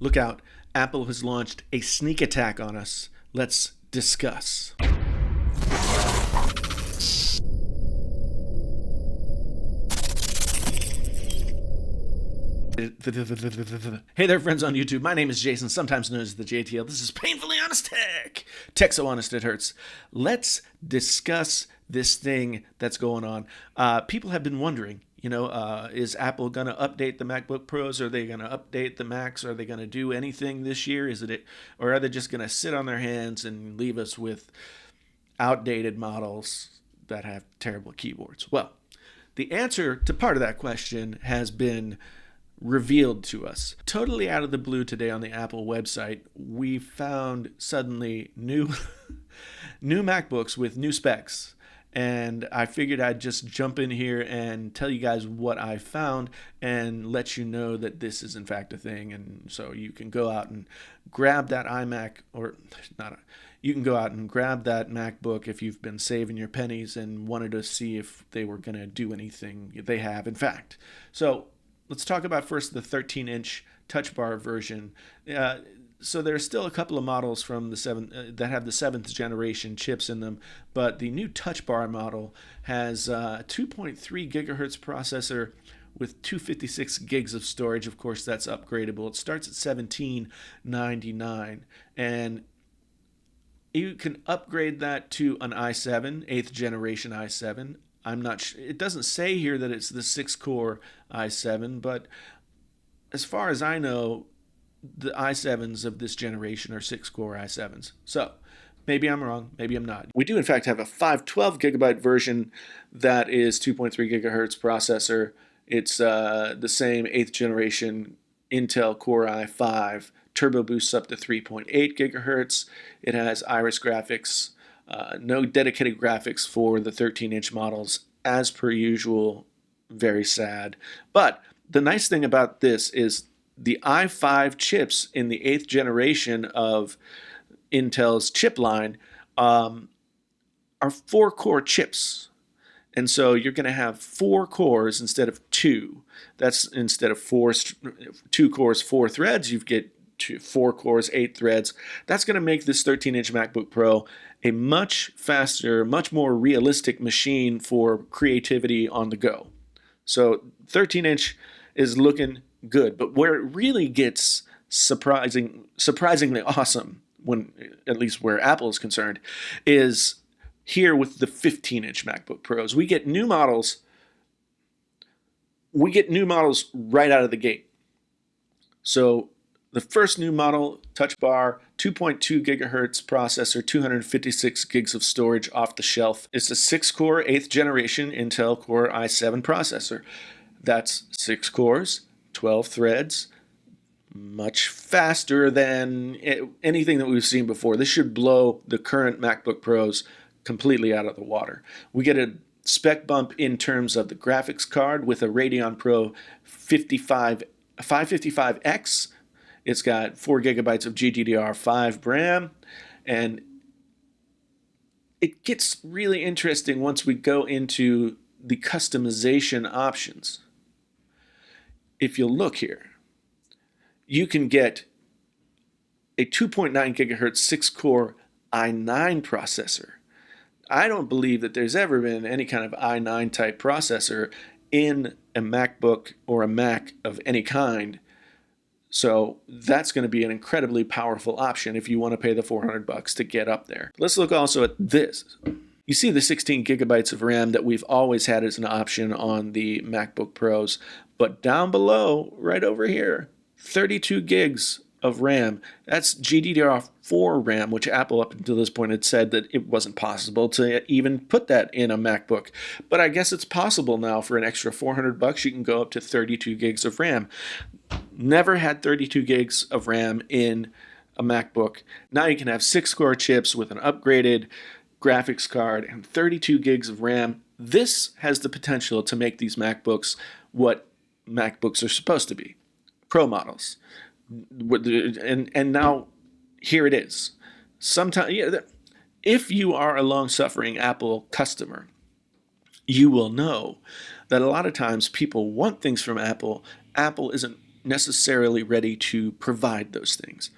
Look out, Apple has launched a sneak attack on us. Let's discuss. Hey there, friends on YouTube. My name is Jason, sometimes known as the JTL. This is Painfully Honest Tech. Tech so honest it hurts. Let's discuss this thing that's going on. People have been wondering, is Apple going to update the MacBook Pros? Are they going to update the Macs? Are they going to do anything this year? Or are they just going to sit on their hands and leave us with outdated models that have terrible keyboards? Well, the answer to part of that question has been revealed to us. Totally out of the blue today on the Apple website, we found suddenly new MacBooks with new specs. And I figured I'd just jump in here and tell you guys what I found and let you know that this is in fact a thing. And so you can go out and grab that you can go out and grab that MacBook if you've been saving your pennies and wanted to see if they were going to do anything. They have, in fact. So let's talk about first the 13-inch Touch Bar version. So there's still a couple of models from the that have the 7th generation chips in them, but the new Touch Bar model has a 2.3 gigahertz processor with 256 gigs of storage. Of course, that's upgradable. It starts at $17.99, and you can upgrade that to an i7, 8th generation i7. I'm not sure. It doesn't say here that it's the 6-core i7, but as far as I know, the i7s of this generation are 6-core i7s. So maybe I'm wrong, maybe I'm not. We do in fact have a 512 gigabyte version that is 2.3 gigahertz processor. It's the same 8th generation Intel Core i5. Turbo boosts up to 3.8 gigahertz. It has Iris graphics. No dedicated graphics for the 13-inch models, as per usual. Very sad. But the nice thing about this is the i5 chips in the 8th generation of Intel's chip line are 4-core chips. And so you're going to have 4 cores instead of 2. That's instead of 2 cores, 4 threads, you get 4 cores, 8 threads. That's going to make this 13-inch MacBook Pro a much faster, much more realistic machine for creativity on the go. So 13-inch is looking good, but where it really gets surprisingly awesome, when at least where Apple is concerned, is here with the 15-inch MacBook Pros. We get new models right out of the gate. So the first new model, Touch Bar, 2.2 gigahertz processor, 256 gigs of storage off the shelf. It's a 6-core 8th generation Intel Core i7 processor. That's 6 cores, 12 threads, much faster than anything that we've seen before. This should blow the current MacBook Pros completely out of the water. We get a spec bump in terms of the graphics card with a Radeon Pro 555X. It's got 4 gigabytes of GDDR5 RAM, and it gets really interesting once we go into the customization options. If you look here, you can get a 2.9 gigahertz 6-core i9 processor. I don't believe that there's ever been any kind of i9 type processor in a MacBook or a Mac of any kind. So that's going to be an incredibly powerful option if you want to pay the $400 to get up there. Let's look also at this. You see the 16 gigabytes of RAM that we've always had as an option on the MacBook Pros, but down below, right over here, 32 gigs of RAM. That's GDDR4 RAM, which Apple up until this point had said that it wasn't possible to even put that in a MacBook. But I guess it's possible now. For an extra $400, you can go up to 32 gigs of RAM. Never had 32 gigs of RAM in a MacBook. Now you can have 6-core chips with an upgraded graphics card and 32 gigs of RAM. This has the potential to make these MacBooks what MacBooks are supposed to be, Pro models. And now here it is. Sometimes, if you are a long-suffering Apple customer, you will know that a lot of times people want things from Apple. Apple isn't necessarily ready to provide those things.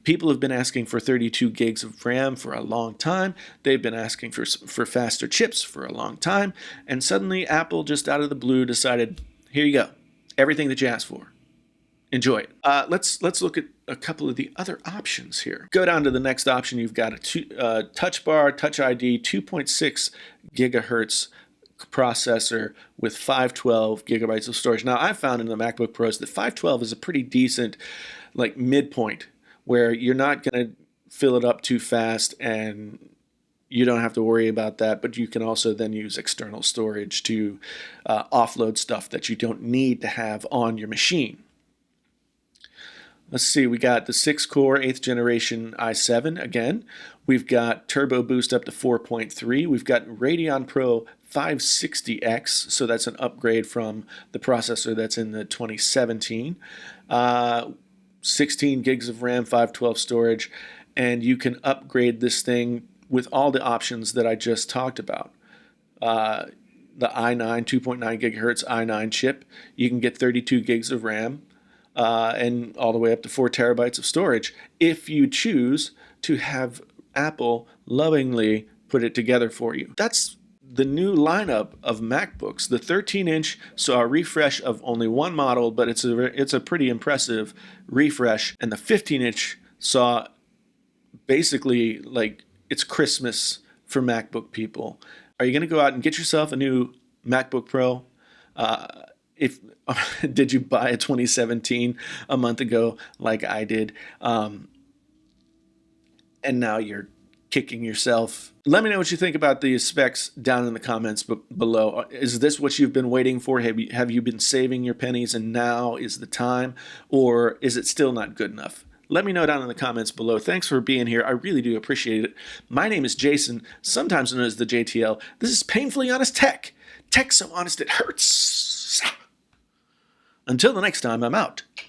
People have been asking for 32 gigs of RAM for a long time. They've been asking for faster chips for a long time. And suddenly Apple just out of the blue decided, here you go, everything that you asked for. Enjoy it. Let's look at a couple of the other options here. Go down to the next option. You've got a Touch Bar, Touch ID, 2.6 gigahertz processor with 512 gigabytes of storage. Now, I've found in the MacBook Pros that 512 is a pretty decent, like, midpoint where you're not going to fill it up too fast and you don't have to worry about that, but you can also then use external storage to offload stuff that you don't need to have on your machine. Let's see, we got the 6-core 8th generation i7 again. We've got Turbo Boost up to 4.3. We've got Radeon Pro 560X, so that's an upgrade from the processor that's in the 2017. 16 gigs of RAM, 512 storage, and you can upgrade this thing with all the options that I just talked about. The i9 2.9 gigahertz i9 chip, you can get 32 gigs of RAM and all the way up to 4 terabytes of storage if you choose to have Apple lovingly put it together for you. That's the new lineup of MacBooks. The 13-inch saw a refresh of only one model, but it's a pretty impressive refresh. And the 15-inch saw basically like it's Christmas for MacBook people. Are you going to go out and get yourself a new MacBook Pro? If did you buy a 2017 a month ago like I did? And now you're kicking yourself. Let me know what you think about the specs down in the comments below. Is this what you've been waiting for? Have you been saving your pennies and now is the time? Or is it still not good enough? Let me know down in the comments below. Thanks for being here. I really do appreciate it. My name is Jason, sometimes known as the JTL. This is Painfully Honest Tech. Tech so honest it hurts. Until the next time, I'm out.